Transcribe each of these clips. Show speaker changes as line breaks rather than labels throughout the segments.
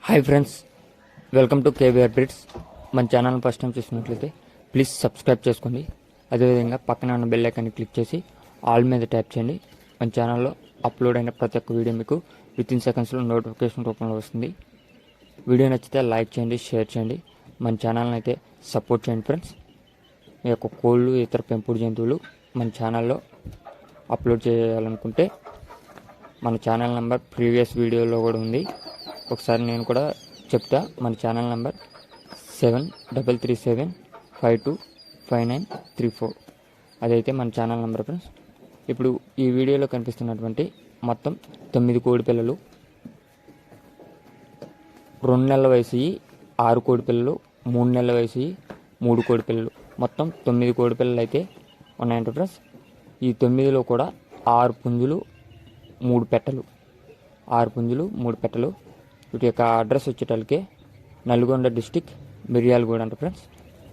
Hi friends, welcome to KVR breeds. మన channel first time చూసినట్లయితే please subscribe చేసుకోండి. అదేవిధంగా పక్కన ఉన్న బెల్ ఐకాన్ని క్లిక్ చేసి ఆల్ మీద ట్యాప్ చేయండి. మన ఛానల్లో అప్లోడ్ అయిన ప్రతి ఒక్క వీడియో మీకు వితిన్ సెకండ్స్లో నోటిఫికేషన్ రూపంలో వస్తుంది. వీడియో నచ్చితే లైక్ చేయండి, షేర్ చేయండి. మన ఛానల్ని అయితే సపోర్ట్ చేయండి ఫ్రెండ్స్. మీ యొక్క కోళ్ళు, ఇతర పెంపుడు జంతువులు మన ఛానల్లో అప్లోడ్ చేయాలనుకుంటే మన ఛానల్ నెంబర్ ప్రీవియస్ వీడియోలో కూడా ఉంది. ఒకసారి నేను కూడా చెప్తా. మన ఛానల్ నెంబర్ 7337525934. అదైతే మన ఛానల్ నెంబర్ ఫ్రెండ్స్. ఇప్పుడు ఈ వీడియోలో కనిపిస్తున్నటువంటి మొత్తం 9 కోడి పిల్లలు, 2 నెలల వయసు 6 కోడి పిల్లలు, 3 నెలల వయసు 3 కోడి పిల్లలు, మొత్తం 9 కోడి పిల్లలు అయితే ఉన్నాయంట ఫ్రెండ్స్. ఈ 9లో కూడా 6 పుంజులు 3 పెట్టలు, 6 పుంజులు 3 పెట్టలు. వీటి యొక్క అడ్రస్ వచ్చేటప్పటికే నల్గొండ డిస్టిక్ మిర్యాలగూడ అంట friends.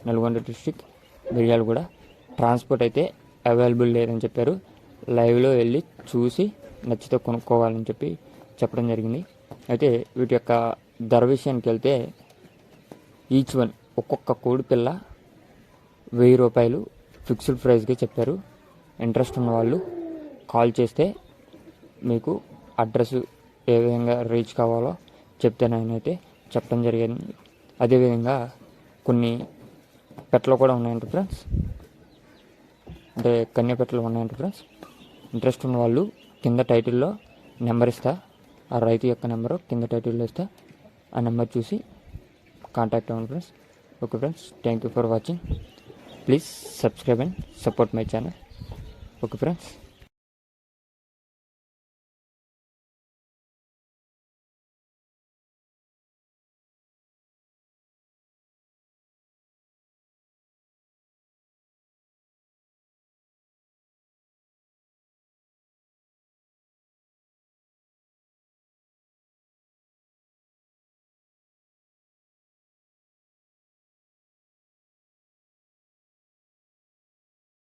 Nalgonda district Miryalaguda. Transport అయితే అవైలబుల్ లేదని చెప్పారు. లైవ్లో వెళ్ళి చూసి నచ్చితే కొనుక్కోవాలని చెప్పడం జరిగింది. అయితే వీటి యొక్క ధర విషయానికి వెళ్తే ఈచ్ వన్ ఒక్కొక్క కోడి పిల్ల 1000 రూపాయలు ఫిక్స్డ్ ప్రైస్గా చెప్పారు. ఇంట్రెస్ట్ ఉన్న వాళ్ళు కాల్ చేస్తే మీకు అడ్రస్ ఏ విధంగా రీచ్ కావాలో చెప్తే నేనైతే చెప్పడం జరిగింది. అదేవిధంగా కొన్ని పెట్టలు కూడా ఉన్నాయంట ఫ్రెండ్స్, అంటే కన్య పెట్టలు ఉన్నాయంట ఫ్రెండ్స్. ఇంట్రెస్ట్ ఉన్న వాళ్ళు కింద టైటిల్లో నెంబర్ ఇస్తా, ఆ రైతు యొక్క నెంబరు కింద టైటిల్లో ఇస్తా. ఆ నెంబర్ చూసి కాంటాక్ట్ అవ్వండి friends. Okay friends, thank you for watching. Please subscribe and support my channel. Okay friends.